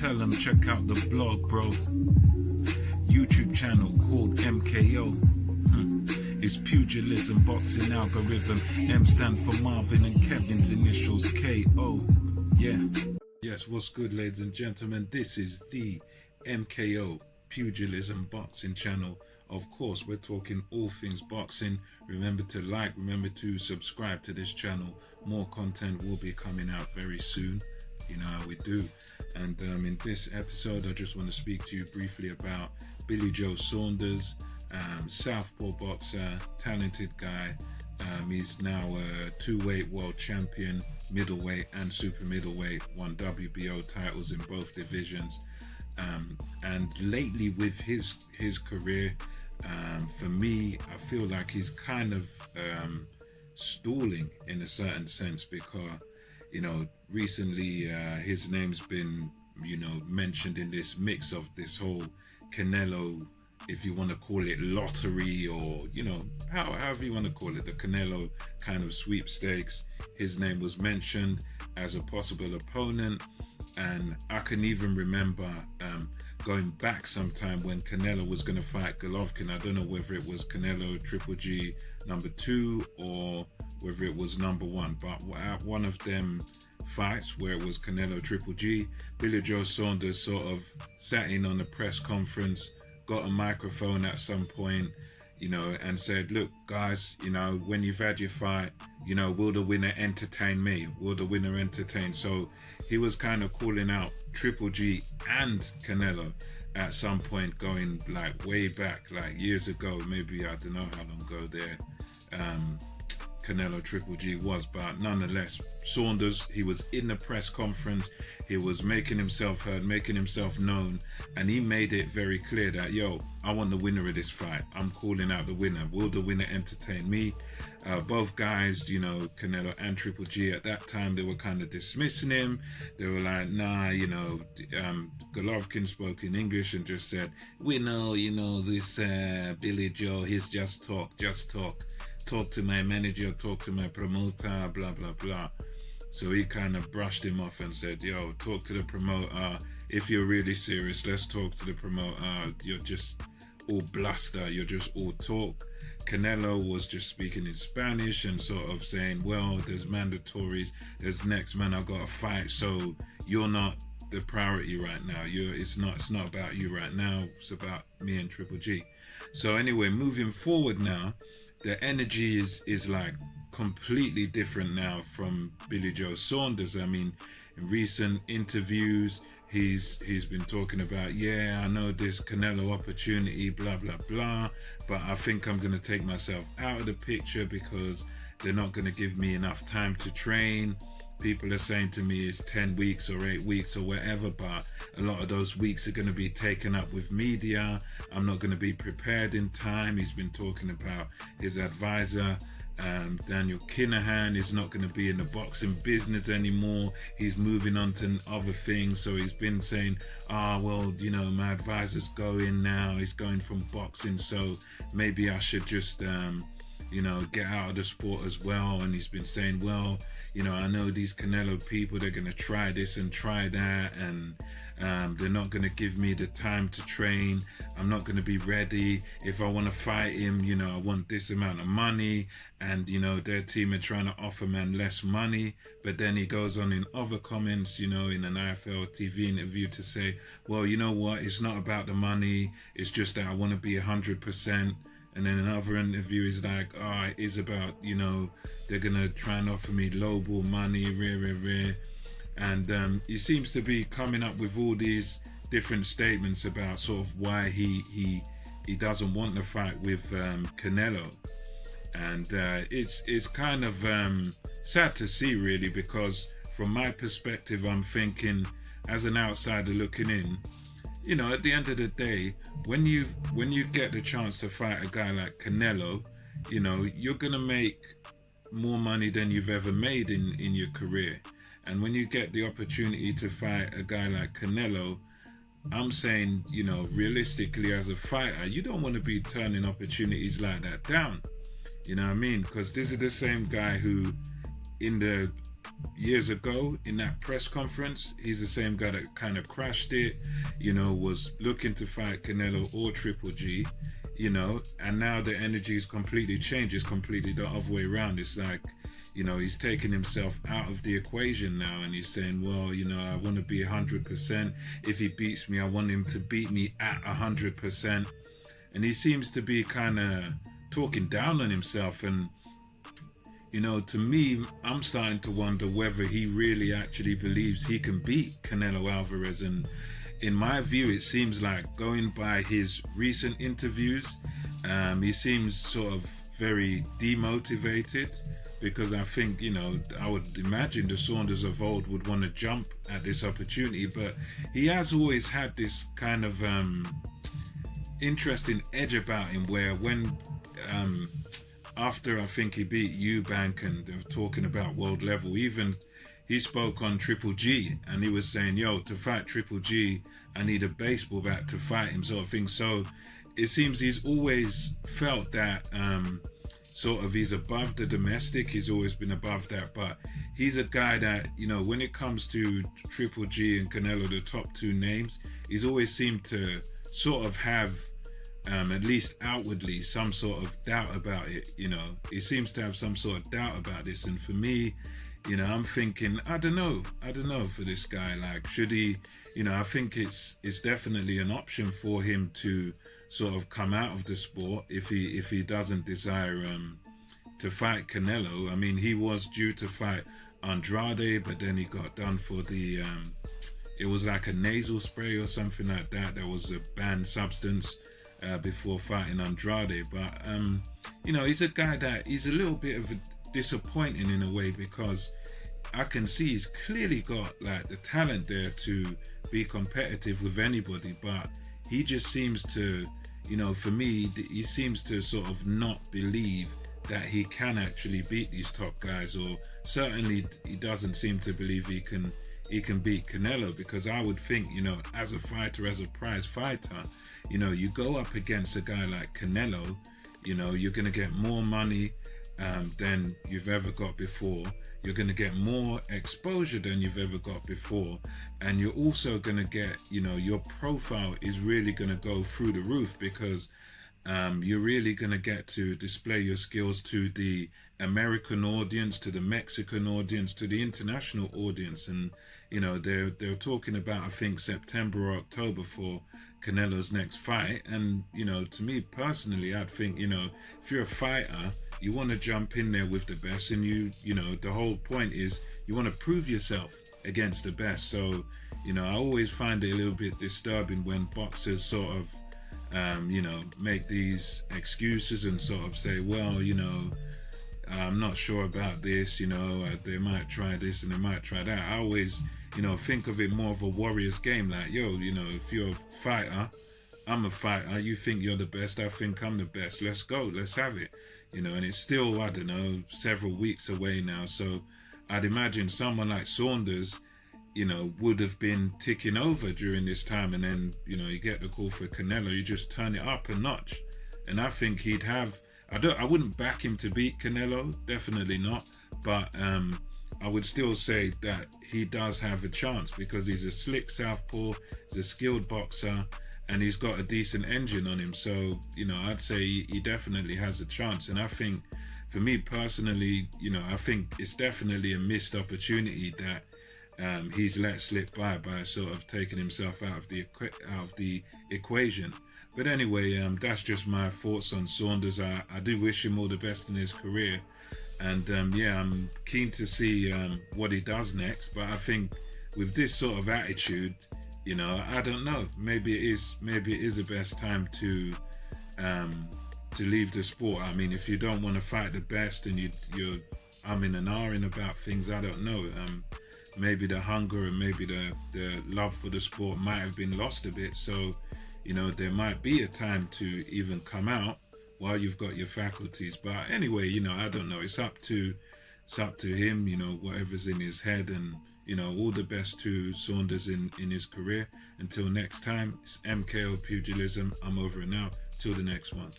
tell them check out the blog, bro. YouTube channel called MKO. It's pugilism, boxing algorithm. M stand for Marvin and Kevin's initials KO. Yeah. Yes, what's good, ladies and gentlemen? This is the MKO Pugilism Boxing channel. Of course, we're talking all things boxing. Remember to like, remember to subscribe to this channel. More content will be coming out very soon. You know how we do. And in this episode, I just want to speak to you briefly about Billy Joe Saunders, southpaw boxer, talented guy. He's now a two-weight world champion, middleweight and super middleweight, won WBO titles in both divisions. And lately with his career, for me, I feel like he's kind of stalling in a certain sense, because, you know, recently his name's been, you know, mentioned in this mix of this whole Canelo, if you want to call it lottery, or, you know, however you want to call it, the Canelo kind of sweepstakes. His name was mentioned as a possible opponent, and I can even remember going back sometime when Canelo was going to fight Golovkin. I don't know whether it was Canelo Triple G #2 or whether it was #1, but at one of them fights where it was Canelo Triple G, Billy Joe Saunders sort of sat in on a press conference, got a microphone at some point, you know, and said, look guys, you know, when you've had your fight, you know, will the winner entertain me? Will the winner entertain? So he was kind of calling out Triple G and Canelo at some point, going like way back, like years ago, maybe, I don't know how long ago there Canelo Triple G was, but nonetheless, Saunders, he was in the press conference, he was making himself heard, making himself known, and he made it very clear that, yo, I want the winner of this fight. I'm calling out the winner. Will the winner entertain me? Both guys, you know, Canelo and Triple G, at that time, they were kind of dismissing him. They were like, nah, you know, Golovkin spoke in English and just said, we know, you know, this Billy Joe, he's just talk. Talk to my manager, talk to my promoter, blah, blah, blah. So he kind of brushed him off and said, yo, talk to the promoter. If you're really serious, let's talk to the promoter. You're just all bluster, you're just all talk. Canelo was just speaking in Spanish and sort of saying, well, there's mandatories, there's next man I've got to fight, so you're not the priority right now. It's not about you right now, it's about me and Triple G. So anyway, moving forward now, the energy is like completely different now from Billy Joe Saunders. I mean, in recent interviews, he's been talking about, yeah, I know this Canelo opportunity, blah, blah, blah, but I think I'm going to take myself out of the picture because they're not going to give me enough time to train. People are saying to me it's 10 weeks or 8 weeks or whatever, but a lot of those weeks are going to be taken up with media. I'm not going to be prepared in time. He's been talking about his advisor, Daniel Kinahan, is not going to be in the boxing business anymore. He's moving on to other things. So he's been saying, well, you know, my advisor's going now. He's going from boxing, so maybe I should just, you know, get out of the sport as well. And he's been saying, well, you know, I know these Canelo people, they're going to try this and try that, and they're not going to give me the time to train. I'm not going to be ready. If I want to fight him, you know, I want this amount of money, and, you know, their team are trying to offer man less money. But then he goes on in other comments, you know, in an IFL TV interview to say, well, you know what, it's not about the money, it's just that I want to be 100%. And then another interview is like, it is about, you know, they're going to try and offer me lowball money, rare. And he seems to be coming up with all these different statements about sort of why he doesn't want to fight with Canelo. And it's kind of sad to see, really, because from my perspective, I'm thinking, as an outsider looking in, you know, at the end of the day, when you get the chance to fight a guy like Canelo, you know, you're gonna make more money than you've ever made in your career. And when you get the opportunity to fight a guy like Canelo, I'm saying, you know, realistically, as a fighter, you don't want to be turning opportunities like that down. You know what I mean? Because this is the same guy who, in the years ago in that press conference. He's the same guy that kind of crashed it, was looking to fight Canelo or Triple G, and now the energy is completely changed. It's completely the other way around. It's like, he's taking himself out of the equation now, and he's saying, well, I want to be 100%. If he beats me, I want him to beat me at 100%. And he seems to be kind of talking down on himself. And to me, I'm starting to wonder whether he really actually believes he can beat Canelo Alvarez. And in my view, it seems like, going by his recent interviews, he seems sort of very demotivated, because I think, I would imagine the Saunders of old would want to jump at this opportunity, but he has always had this kind of interesting edge about him, where when after I think he beat Eubank and they were talking about world level, even he spoke on Triple G, and he was saying, to fight Triple G, I need a baseball bat to fight him, sort of thing. So it seems he's always felt that sort of he's above the domestic. He's always been above that, but he's a guy that, when it comes to Triple G and Canelo, the top two names, he's always seemed to sort of have at least outwardly some sort of doubt about it. He seems to have some sort of doubt about this. And for me, I'm thinking, I don't know for this guy. Like, should he, I think it's definitely an option for him to sort of come out of the sport if he doesn't desire to fight Canelo. I mean, he was due to fight Andrade, but then he got done for the it was like a nasal spray or something like that. That was a banned substance before fighting Andrade. But he's a guy that he's a little bit of a disappointing in a way, because I can see he's clearly got like the talent there to be competitive with anybody, but he just seems to, for me, he seems to sort of not believe that he can actually beat these top guys, or certainly he doesn't seem to believe he can beat Canelo, because I would think, as a fighter, as a prize fighter, you go up against a guy like Canelo, you're going to get more money than you've ever got before. You're going to get more exposure than you've ever got before, and you're also going to get, your profile is really going to go through the roof, because you're really going to get to display your skills to the American audience, to the Mexican audience, to the international audience. And they're talking about, I think, September or October for Canelo's next fight. And to me personally, I'd think, if you're a fighter, you want to jump in there with the best, and the whole point is you want to prove yourself against the best. So I always find it a little bit disturbing when boxers sort of make these excuses and sort of say, well, I'm not sure about this, they might try this and they might try that. I always, think of it more of a warrior's game, like, if you're a fighter, I'm a fighter, you think you're the best, I think I'm the best, let's go, let's have it, and it's still, I don't know, several weeks away now. So I'd imagine someone like Saunders, would have been ticking over during this time, and then, you get the call for Canelo, you just turn it up a notch. And I think he'd have, I wouldn't back him to beat Canelo, definitely not, but I would still say that he does have a chance, because he's a slick southpaw, he's a skilled boxer, and he's got a decent engine on him. So, I'd say he definitely has a chance. And I think, for me personally, I think it's definitely a missed opportunity that he's let slip by sort of taking himself out of the equation. But anyway, that's just my thoughts on Saunders. I do wish him all the best in his career, and I'm keen to see what he does next. But I think with this sort of attitude, I don't know. Maybe it is the best time to leave the sport. I mean, if you don't want to fight the best and you're umming and ahhing about things, I don't know. Maybe the hunger and maybe the love for the sport might have been lost a bit. So, there might be a time to even come out while you've got your faculties. But anyway, I don't know. It's up to him, whatever's in his head. And, all the best to Saunders in his career. Until next time, it's MKO Pugilism. I'm over and out. Till the next one.